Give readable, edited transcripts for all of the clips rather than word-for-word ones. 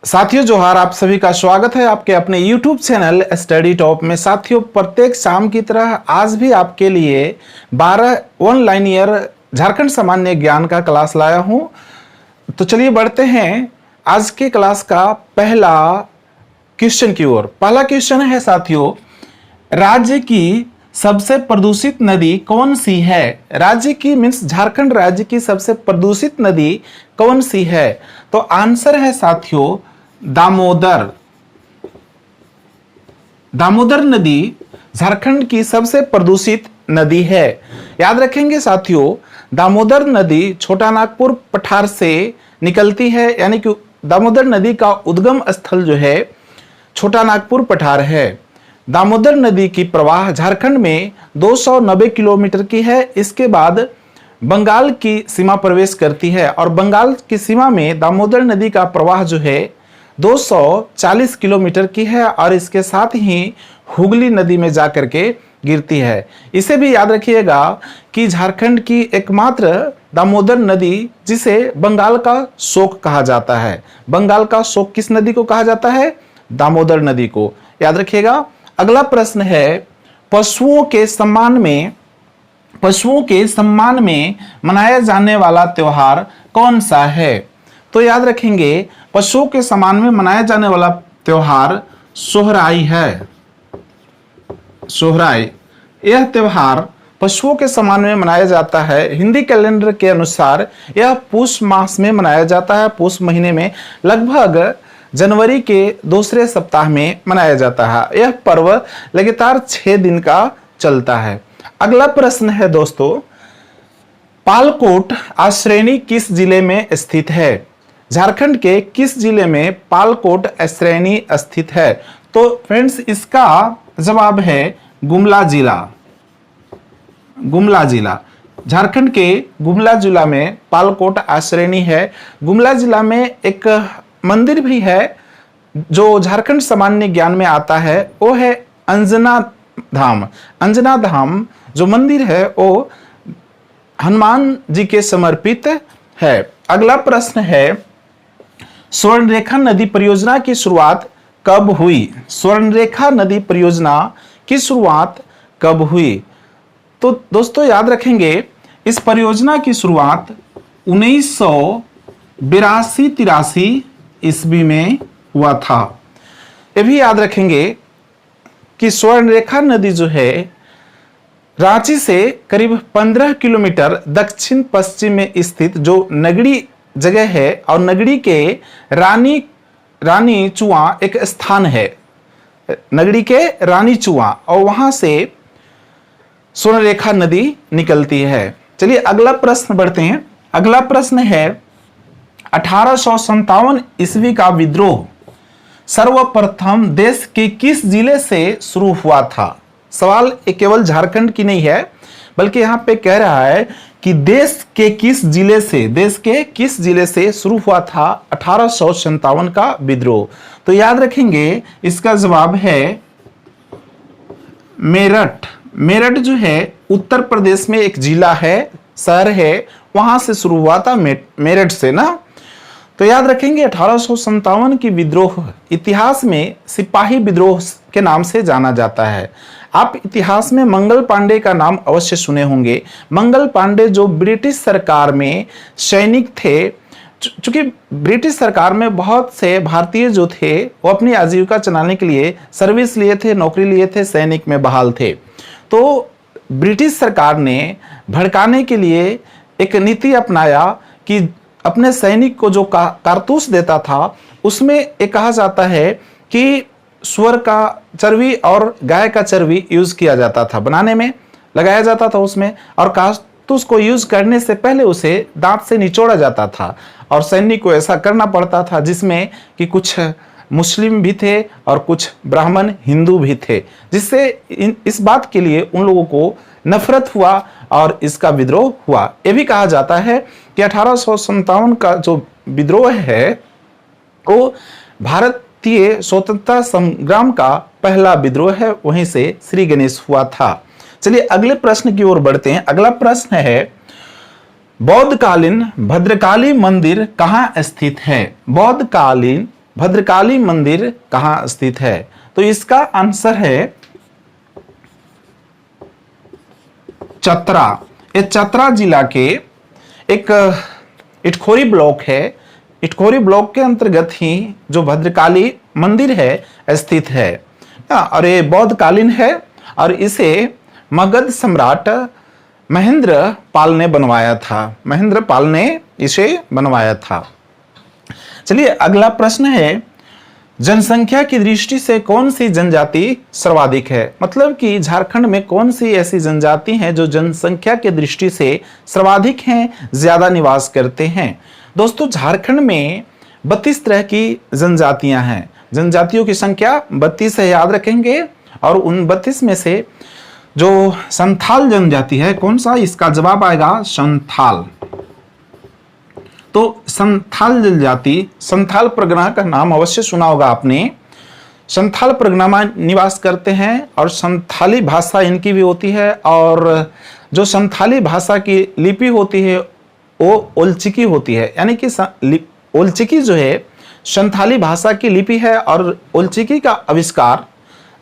साथियों जोहार, आप सभी का स्वागत है आपके अपने YouTube चैनल स्टडी टॉप में। साथियों, प्रत्येक शाम की तरह आज भी आपके लिए 12 ऑनलाइन ईयर झारखंड सामान्य ज्ञान का क्लास लाया हूं। तो चलिए बढ़ते हैं आज के क्लास का पहला क्वेश्चन की ओर। पहला क्वेश्चन है साथियों, राज्य की सबसे प्रदूषित नदी कौन सी है? राज्य की मीन्स झारखंड राज्य की सबसे प्रदूषित नदी कौन सी है? तो आंसर है साथियों दामोदर। दामोदर नदी झारखंड की सबसे प्रदूषित नदी है। याद रखेंगे साथियों, दामोदर नदी छोटा नागपुर पठार से निकलती है, यानी कि दामोदर नदी का उद्गम स्थल जो है छोटा नागपुर पठार है। दामोदर नदी की प्रवाह झारखंड में 290 किलोमीटर की है। इसके बाद बंगाल की सीमा प्रवेश करती है और बंगाल की सीमा में दामोदर नदी का प्रवाह जो है 240 किलोमीटर की है और इसके साथ ही हुगली नदी में जाकर के गिरती है। इसे भी याद रखिएगा कि झारखंड की एकमात्र दामोदर नदी जिसे बंगाल का शोक कहा जाता है। बंगाल का शोक किस नदी को कहा जाता है? दामोदर नदी को। याद रखिएगा। अगला प्रश्न है, पशुओं के सम्मान में मनाया जाने वाला त्योहार कौन सा है? तो याद रखेंगे, पशुओं के सम्मान में मनाया जाने वाला त्योहार सोहराई है। सोहराई यह त्योहार पशुओं के सम्मान में मनाया जाता है। हिंदी कैलेंडर के अनुसार यह पुष मास में मनाया जाता है। पुष महीने में लगभग जनवरी के दूसरे सप्ताह में मनाया जाता है। यह पर्व लगातार 6 दिन का चलता है। अगला प्रश्न है दोस्तों, पालकोट आश्रेणी किस जिले में स्थित है? झारखंड के किस जिले में पालकोट आश्रेणी स्थित है? तो फ्रेंड्स, इसका जवाब है गुमला जिला। गुमला जिला, झारखंड के गुमला जिला में पालकोट आश्रेणी है। गुमला जिला में एक मंदिर भी है जो झारखंड सामान्य ज्ञान में आता है, वो है अंजना धाम। अंजना धाम जो मंदिर है वो हनुमान जी के समर्पित है। अगला प्रश्न है, स्वर्णरेखा नदी परियोजना की शुरुआत कब हुई? स्वर्णरेखा नदी परियोजना की शुरुआत कब हुई? तो दोस्तों याद रखेंगे, इस परियोजना की शुरुआत 1982-83 ईस्वी में हुआ था। यह भी याद रखेंगे कि स्वर्णरेखा नदी जो है रांची से करीब 15 किलोमीटर दक्षिण पश्चिम में स्थित जो नगड़ी जगह है और नगड़ी के रानी चुआ एक स्थान है। नगड़ी के रानी चुआ और वहां से स्वर्णरेखा नदी निकलती है। चलिए अगला प्रश्न बढ़ते हैं। अगला प्रश्न है, 1857 ईस्वी का विद्रोह सर्वप्रथम देश के किस जिले से शुरू हुआ था? सवाल केवल झारखंड की नहीं है, बल्कि यहाँ पे कह रहा है कि देश के किस जिले से शुरू हुआ था 1857 का विद्रोह? तो याद रखेंगे, इसका जवाब है मेरठ। मेरठ जो है उत्तर प्रदेश में एक जिला है, शहर है, वहां से शुरू हुआ था मेरठ से ना। तो याद रखेंगे 1857 की विद्रोह इतिहास में सिपाही विद्रोह के नाम से जाना जाता है। आप इतिहास में मंगल पांडे का नाम अवश्य सुने होंगे। मंगल पांडे जो ब्रिटिश सरकार में सैनिक थे, चूंकि ब्रिटिश सरकार में बहुत से भारतीय जो थे वो अपनी आजीविका चलाने के लिए सर्विस लिए थे, नौकरी लिए थे, सैनिक में बहाल थे। तो ब्रिटिश सरकार ने भड़काने के लिए एक नीति अपनाया कि अपने सैनिक को जो कारतूस देता था उसमें एक कहा जाता है कि सुअर का चर्बी और गाय का चर्बी यूज किया जाता था, बनाने में लगाया जाता था उसमें, और कारतूस को यूज करने से पहले उसे दांत से निचोड़ा जाता था और सैनिक को ऐसा करना पड़ता था जिसमें कि कुछ मुस्लिम भी थे और कुछ ब्राह्मण हिंदू भी थे, जिससे इस बात के लिए उन लोगों को नफरत हुआ और इसका विद्रोह हुआ। यह भी कहा जाता है कि 1857 का जो विद्रोह है वो भारतीय स्वतंत्रता संग्राम का पहला विद्रोह है, वहीं से श्री गणेश हुआ था। चलिए अगले प्रश्न की ओर बढ़ते हैं। अगला प्रश्न है, बौद्धकालीन भद्रकाली मंदिर कहाँ स्थित है? बौद्धकालीन भद्रकाली मंदिर कहाँ स्थित है? तो इसका आंसर है चतरा। ये चतरा जिला के एक इटखोरी ब्लॉक है। इटखोरी ब्लॉक के अंतर्गत ही जो भद्रकाली मंदिर है स्थित है। और ये बौद्धकालीन है और इसे मगध सम्राट महेंद्र पाल ने बनवाया था। महेंद्र पाल ने इसे बनवाया था। चलिए अगला प्रश्न है, जनसंख्या की दृष्टि से कौन सी जनजाति सर्वाधिक है? मतलब कि झारखंड में कौन सी ऐसी जनजाति हैं जो जनसंख्या की दृष्टि से सर्वाधिक हैं, ज्यादा निवास करते हैं? दोस्तों झारखंड में 32 तरह की जनजातियां हैं। जनजातियों की संख्या 32 है, याद रखेंगे। और उन 32 में से जो संथाल जनजाति है, कौन सा? इसका जवाब आएगा संथाल। तो संथाल जनजाति, संथाल परगना का नाम अवश्य सुना होगा आपने। संथाल परगना में निवास करते हैं और संथाली भाषा इनकी भी होती है। और जो संथाली भाषा की लिपि होती है वो ओलचिकी होती है। यानी कि ओलचिकी जो है संथाली भाषा की लिपि है और ओलचिकी का आविष्कार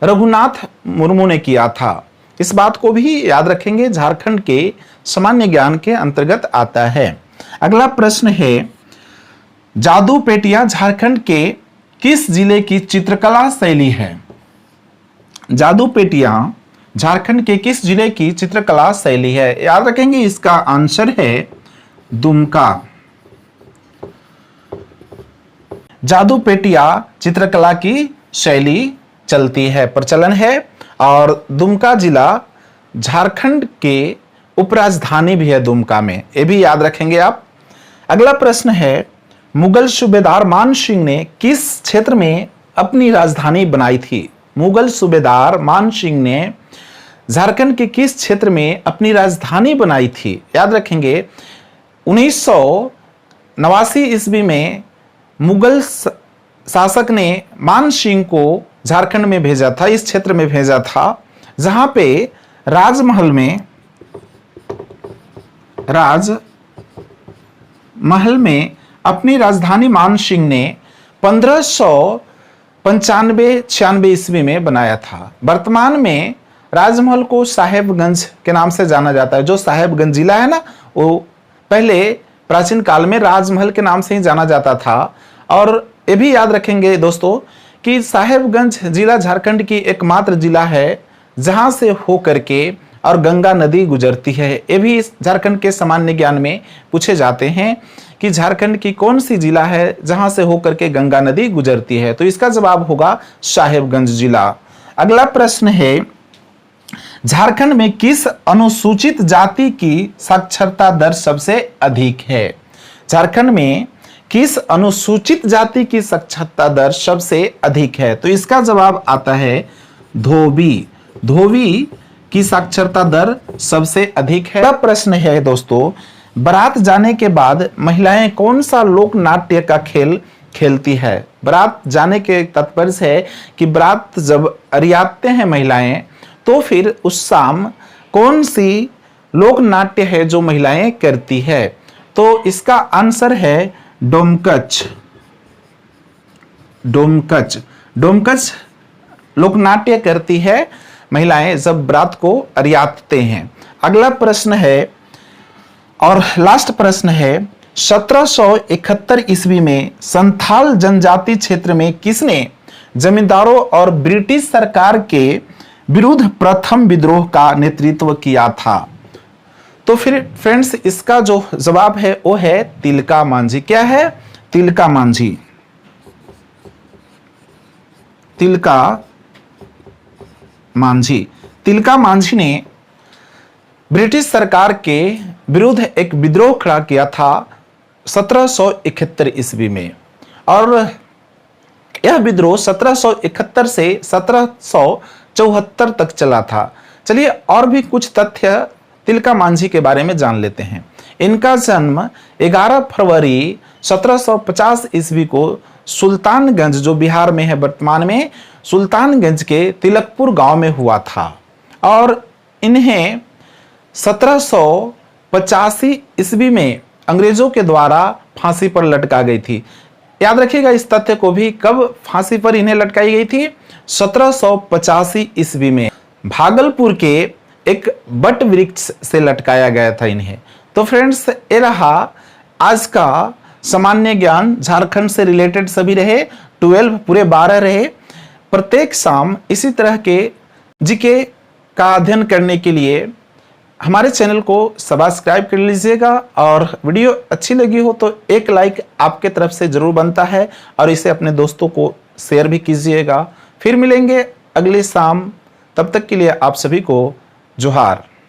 रघुनाथ मुर्मू ने किया था। इस बात को भी याद रखेंगे, झारखंड के सामान्य ज्ञान के अंतर्गत आता है। अगला प्रश्न है, जादूपेटिया झारखंड के किस जिले की चित्रकला शैली है? जादूपेटिया झारखंड के किस जिले की चित्रकला शैली है? याद रखेंगे, इसका आंसर है दुमका। जादूपेटिया चित्रकला की शैली चलती है, प्रचलन है। और दुमका जिला झारखंड के उपराजधानी भी है दुमका में, ये भी याद रखेंगे आप। अगला प्रश्न है, मुगल सूबेदार मान सिंह ने किस क्षेत्र में अपनी राजधानी बनाई थी? मुगल सूबेदार मान सिंह ने झारखंड के किस क्षेत्र में अपनी राजधानी बनाई थी? याद रखेंगे, 1989 ईस्वी में मुगल शासक ने मान सिंह को झारखंड में भेजा था, इस क्षेत्र में भेजा था, जहां पे राजमहल में अपनी राजधानी मान सिंह ने 1595-96 ईस्वी में बनाया था। वर्तमान में राजमहल को साहेबगंज के नाम से जाना जाता है। जो साहेबगंज जिला है ना, वो पहले प्राचीन काल में राजमहल के नाम से ही जाना जाता था। और ये भी याद रखेंगे दोस्तों कि साहेबगंज जिला झारखंड की एकमात्र जिला है जहां से होकर के और गंगा नदी गुजरती है। ये भी झारखंड के सामान्य ज्ञान में पूछे जाते हैं कि झारखंड की कौन सी जिला है जहां से होकर के गंगा नदी गुजरती है? तो इसका जवाब होगा साहेबगंज जिला। अगला प्रश्न है, झारखंड में किस अनुसूचित जाति की साक्षरता दर सबसे अधिक है? झारखंड में किस अनुसूचित जाति की साक्षरता दर सबसे अधिक है? तो इसका जवाब आता है धोबी। धोबी की साक्षरता दर सबसे अधिक है। अगला प्रश्न है दोस्तों, बारात जाने के बाद महिलाएं कौन सा लोक नाट्य का खेल खेलती है? बारात जाने के तात्पर्य है कि बारात जब अरियाते हैं महिलाएं, तो फिर उस शाम कौन सी लोक नाट्य है जो महिलाएं करती है? तो इसका आंसर है डोमकच। डोमकच डोमकच लोकनाट्य करती है महिलाएं जब बारात को अरियाते हैं। अगला प्रश्न है और लास्ट प्रश्न है, 1771 ईस्वी में संथाल जनजाति क्षेत्र में किसने जमींदारों और ब्रिटिश सरकार के विरुद्ध प्रथम विद्रोह का नेतृत्व किया था? तो फिर फ्रेंड्स इसका जो जवाब है वो है तिलका मांझी। क्या है? तिलका मांझी। तिलका मांझी। तिलका मांझी ने ब्रिटिश सरकार के विरुद्ध एक विद्रोह खड़ा किया था 1771 ईस्वी में। और यह विद्रोह 1771 से 1774 तक चला था। चलिए और भी कुछ तथ्य तिलका मांझी के बारे में जान लेते हैं। इनका जन्म 11 फरवरी 1750 ईस्वी को सुल्तानगंज, जो बिहार में है वर्तमान में, सुल्तानगंज के तिलकपुर गांव में हुआ था। और इन्हें 1785 ईस्वी में अंग्रेजों के द्वारा फांसी पर लटका गई थी। याद रखिएगा इस तथ्य को भी, कब फांसी पर इन्हें लटकाई गई थी? 1785 ईस्वी में भागलपुर के एक बट वृक्ष से लटकाया गया था इन्हें। तो फ्रेंड्स, ये रहा आज का सामान्य ज्ञान। झारखंड से रिलेटेड सभी रहे, 12 पूरे 12 रहे। प्रत्येक शाम इसी तरह के जीके का अध्ययन करने के लिए हमारे चैनल को सब्सक्राइब कर लीजिएगा, और वीडियो अच्छी लगी हो तो एक लाइक आपके तरफ से जरूर बनता है, और इसे अपने दोस्तों को शेयर भी कीजिएगा। फिर मिलेंगे अगली शाम, तब तक के लिए आप सभी को जोहार।